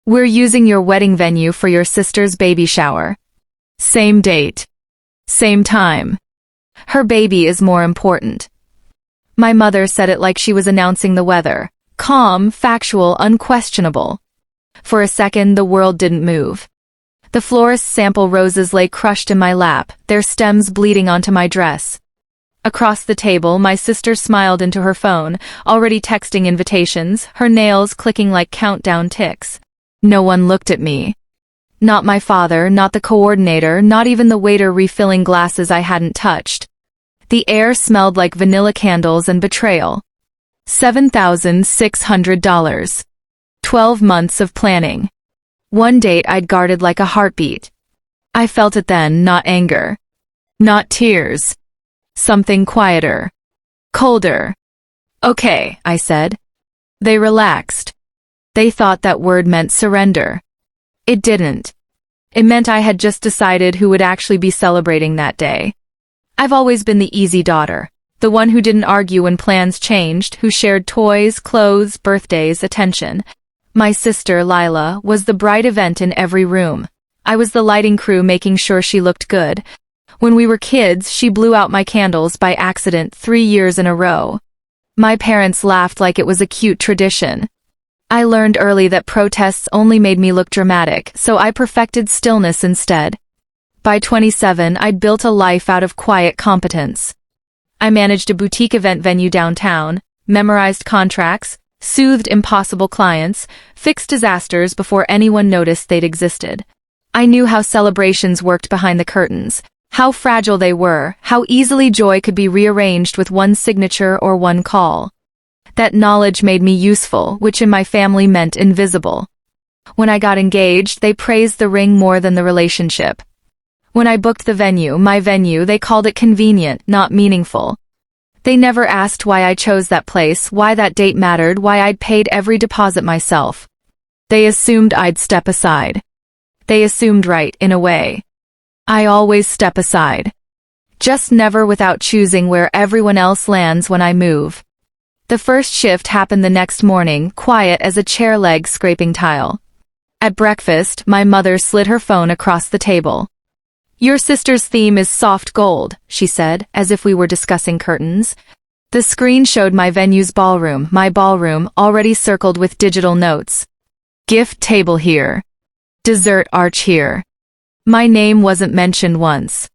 We're using your wedding venue for your sister's baby shower. Same date. Same time. Her baby is more important. My mother said it like she was announcing the weather. Calm, factual, unquestionable. For a second, the world didn't move. The florist's sample roses lay crushed in my lap, their stems bleeding onto my dress. Across the table, my sister smiled into her phone, already texting invitations, her nails clicking like countdown ticks. No one looked at me. Not my father, not the coordinator, not even the waiter refilling glasses I hadn't touched. The air smelled like vanilla candles and betrayal. $7,600. 12 months of planning. One date I'd guarded like a heartbeat. I felt it then, not anger. Not tears. Something quieter. Colder. Okay, I said. They relaxed. They thought that word meant surrender. It didn't. It meant I had just decided who would actually be celebrating that day. I've always been the easy daughter, the one who didn't argue when plans changed, who shared toys, clothes, birthdays, attention. My sister, Lila, was the bright event in every room. I was the lighting crew making sure she looked good. When we were kids, she blew out my candles by accident 3 years in a row. My parents laughed like it was a cute tradition. I learned early that protests only made me look dramatic, so I perfected stillness instead. By 27, I'd built a life out of quiet competence. I managed a boutique event venue downtown, memorized contracts, soothed impossible clients, fixed disasters before anyone noticed they'd existed. I knew how celebrations worked behind the curtains, how fragile they were, how easily joy could be rearranged with one signature or one call. That knowledge made me useful, which in my family meant invisible. When I got engaged, they praised the ring more than the relationship. When I booked the venue, my venue, they called it convenient, not meaningful. They never asked why I chose that place, why that date mattered, why I'd paid every deposit myself. They assumed I'd step aside. They assumed right, in a way. I always step aside. Just never without choosing where everyone else lands when I move. The first shift happened the next morning, quiet as a chair leg scraping tile. At breakfast, my mother slid her phone across the table. Your sister's theme is soft gold, she said, as if we were discussing curtains. The screen showed my venue's ballroom, my ballroom, already circled with digital notes. Gift table here. Dessert arch here. My name wasn't mentioned once.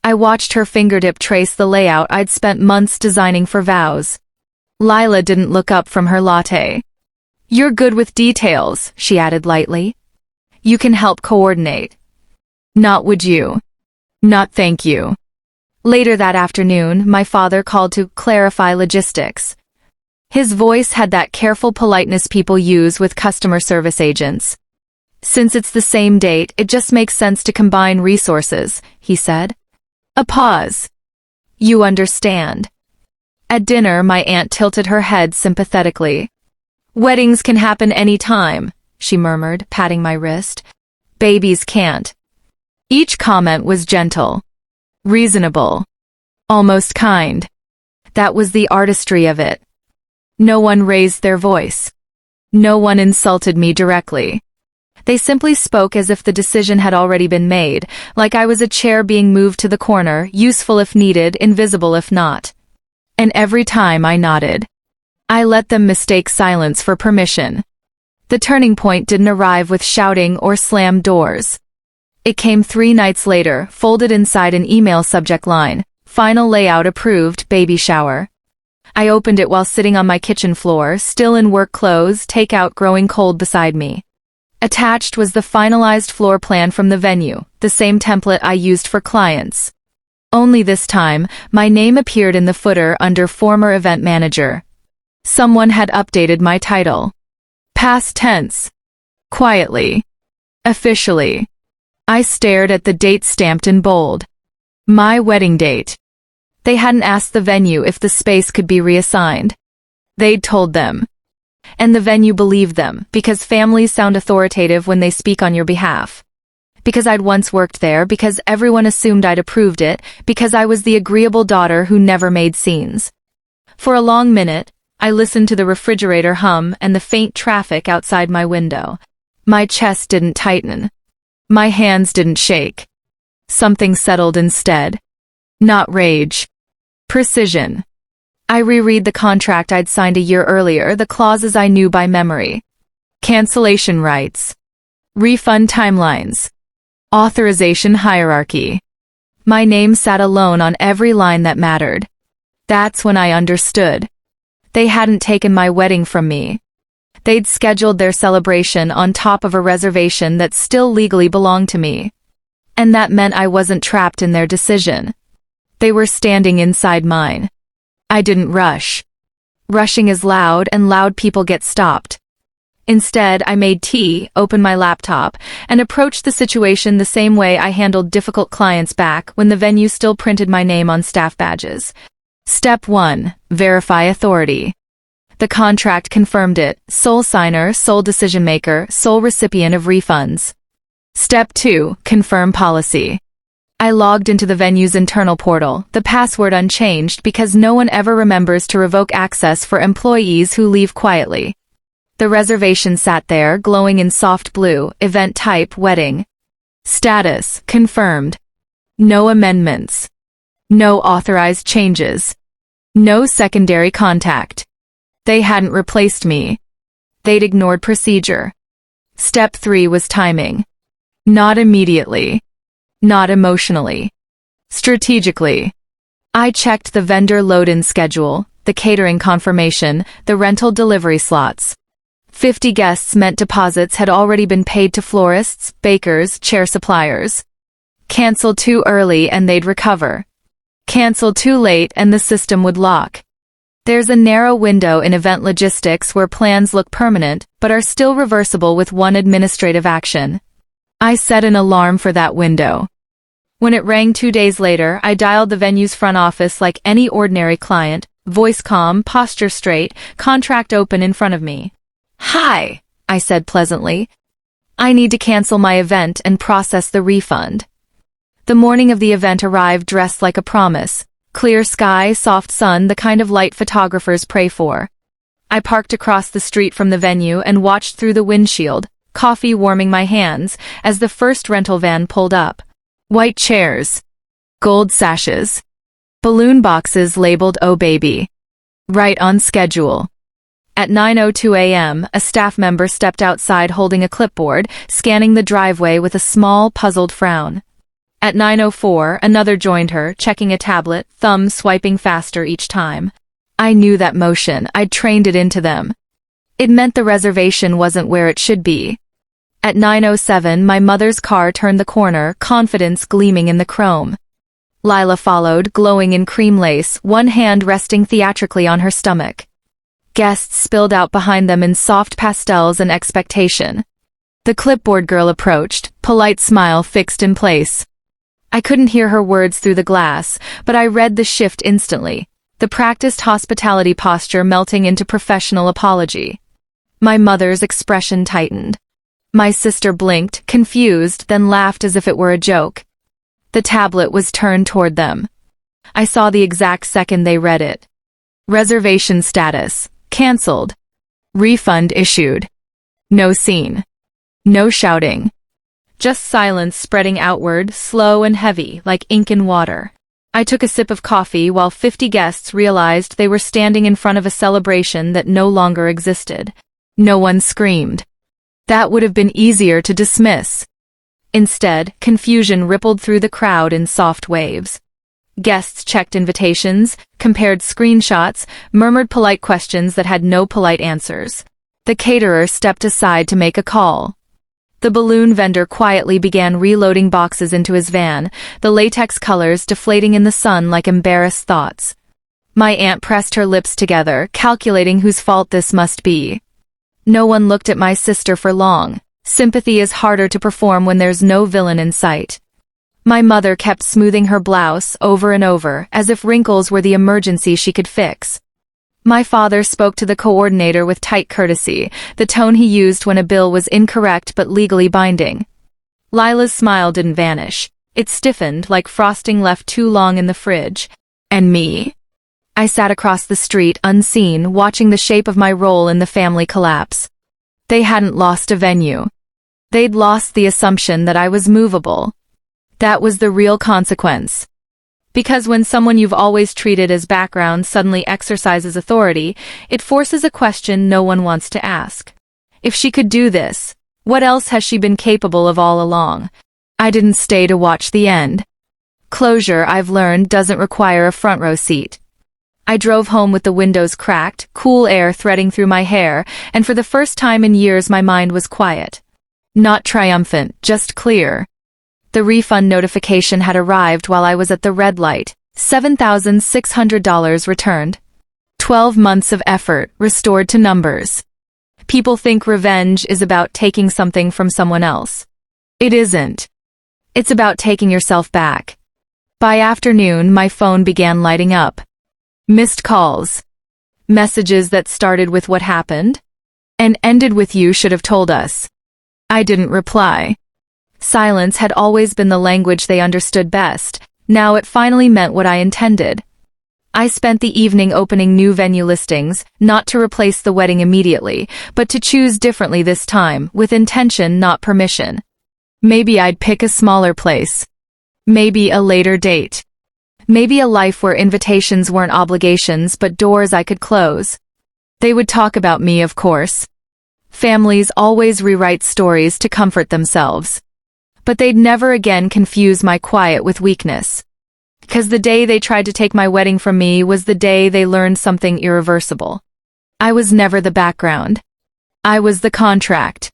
I watched her fingertip trace the layout I'd spent months designing for vows. Lila didn't look up from her latte. You're good with details, she added lightly. You can help coordinate. Not would you. Not thank you. Later that afternoon, my father called to clarify logistics. His voice had that careful politeness people use with customer service agents. Since it's the same date, it just makes sense to combine resources, he said. A pause. You understand. At dinner, my aunt tilted her head sympathetically. Weddings can happen any time, she murmured, patting my wrist. Babies can't. Each comment was gentle. Reasonable. Almost kind. That was the artistry of it. No one raised their voice. No one insulted me directly. They simply spoke as if the decision had already been made, like I was a chair being moved to the corner, useful if needed, invisible if not. And every time I nodded. I let them mistake silence for permission. The turning point didn't arrive with shouting or slammed doors. It came 3 nights later, folded inside an email subject line. Final layout approved, baby shower. I opened it while sitting on my kitchen floor, still in work clothes, takeout growing cold beside me. Attached was the finalized floor plan from the venue, the same template I used for clients. Only this time, my name appeared in the footer under former event manager. Someone had updated my title. Past tense. Quietly. Officially. I stared at the date stamped in bold. My wedding date. They hadn't asked the venue if the space could be reassigned. They'd told them. And the venue believed them, because families sound authoritative when they speak on your behalf. Because I'd once worked there, because everyone assumed I'd approved it, because I was the agreeable daughter who never made scenes. For a long minute, I listened to the refrigerator hum and the faint traffic outside my window. My chest didn't tighten. My hands didn't shake. Something settled instead. Not rage. Precision. I reread the contract I'd signed a year earlier, the clauses I knew by memory. Cancellation rights. Refund timelines. Authorization hierarchy. My name sat alone on every line that mattered. That's when I understood. They hadn't taken my wedding from me. They'd scheduled their celebration on top of a reservation that still legally belonged to me. And that meant I wasn't trapped in their decision. They were standing inside mine. I didn't rush. Rushing is loud, and loud people get stopped. Instead, I made tea, opened my laptop, and approached the situation the same way I handled difficult clients back when the venue still printed my name on staff badges. Step 1. Verify authority. The contract confirmed it: sole signer, sole decision maker, sole recipient of refunds. Step 2. Confirm policy. I logged into the venue's internal portal, the password unchanged because no one ever remembers to revoke access for employees who leave quietly. The reservation sat there, glowing in soft blue: event type, wedding. Status, confirmed. No amendments. No authorized changes. No secondary contact. They hadn't replaced me. They'd ignored procedure. Step 3 was timing. Not immediately. Not emotionally. Strategically. I checked the vendor load-in schedule, the catering confirmation, the rental delivery slots. 50 guests meant deposits had already been paid to florists, bakers, chair suppliers. Cancel too early and they'd recover. Cancel too late and the system would lock. There's a narrow window in event logistics where plans look permanent but are still reversible with one administrative action. I set an alarm for that window. When it rang 2 days later, I dialed the venue's front office like any ordinary client, voice calm, posture straight, contract open in front of me. "Hi," I said pleasantly. "I need to cancel my event and process the refund." The morning of the event arrived dressed like a promise. Clear sky, soft sun, the kind of light photographers pray for. I parked across the street from the venue and watched through the windshield, coffee warming my hands, as the first rental van pulled up. White chairs. Gold sashes. Balloon boxes labeled "Oh Baby." Right on schedule. At 9:02 a.m., a staff member stepped outside holding a clipboard, scanning the driveway with a small, puzzled frown. At 9:04, another joined her, checking a tablet, thumb swiping faster each time. I knew that motion. I'd trained it into them. It meant the reservation wasn't where it should be. At 9:07, my mother's car turned the corner, confidence gleaming in the chrome. Lila followed, glowing in cream lace, one hand resting theatrically on her stomach. Guests spilled out behind them in soft pastels and expectation. The clipboard girl approached, polite smile fixed in place. I couldn't hear her words through the glass, but I read the shift instantly, the practiced hospitality posture melting into professional apology. My mother's expression tightened. My sister blinked, confused, then laughed as if it were a joke. The tablet was turned toward them. I saw the exact second they read it. Reservation status: canceled. Refund issued. No scene. No shouting. Just silence spreading outward, slow and heavy, like ink in water. I took a sip of coffee while 50 guests realized they were standing in front of a celebration that no longer existed. No one screamed. That would have been easier to dismiss. Instead, confusion rippled through the crowd in soft waves. Guests checked invitations, compared screenshots, murmured polite questions that had no polite answers. The caterer stepped aside to make a call. The balloon vendor quietly began reloading boxes into his van, the latex colors deflating in the sun like embarrassed thoughts. My aunt pressed her lips together, calculating whose fault this must be. No one looked at my sister for long. Sympathy is harder to perform when there's no villain in sight. My mother kept smoothing her blouse over and over, as if wrinkles were the emergency she could fix. My father spoke to the coordinator with tight courtesy, the tone he used when a bill was incorrect but legally binding. Lila's smile didn't vanish. It stiffened like frosting left too long in the fridge. And me? I sat across the street, unseen, watching the shape of my role in the family collapse. They hadn't lost a venue. They'd lost the assumption that I was movable. That was the real consequence. Because when someone you've always treated as background suddenly exercises authority, it forces a question no one wants to ask. If she could do this, what else has she been capable of all along? I didn't stay to watch the end. Closure, I've learned, doesn't require a front row seat. I drove home with the windows cracked, cool air threading through my hair, and for the first time in years my mind was quiet. Not triumphant, just clear. The refund notification had arrived while I was at the red light. $7,600 returned. 12 months of effort restored to numbers. People think revenge is about taking something from someone else. It isn't. It's about taking yourself back. By afternoon, my phone began lighting up. Missed calls. Messages that started with "what happened?" and ended with "you should have told us." I didn't reply. Silence had always been the language they understood best. Now it finally meant what I intended. I spent the evening opening new venue listings, not to replace the wedding immediately, but to choose differently this time, with intention, not permission. Maybe I'd pick a smaller place. Maybe a later date. Maybe a life where invitations weren't obligations but doors I could close. They would talk about me, of course. Families always rewrite stories to comfort themselves. But they'd never again confuse my quiet with weakness. Because the day they tried to take my wedding from me was the day they learned something irreversible. I was never the background. I was the contract.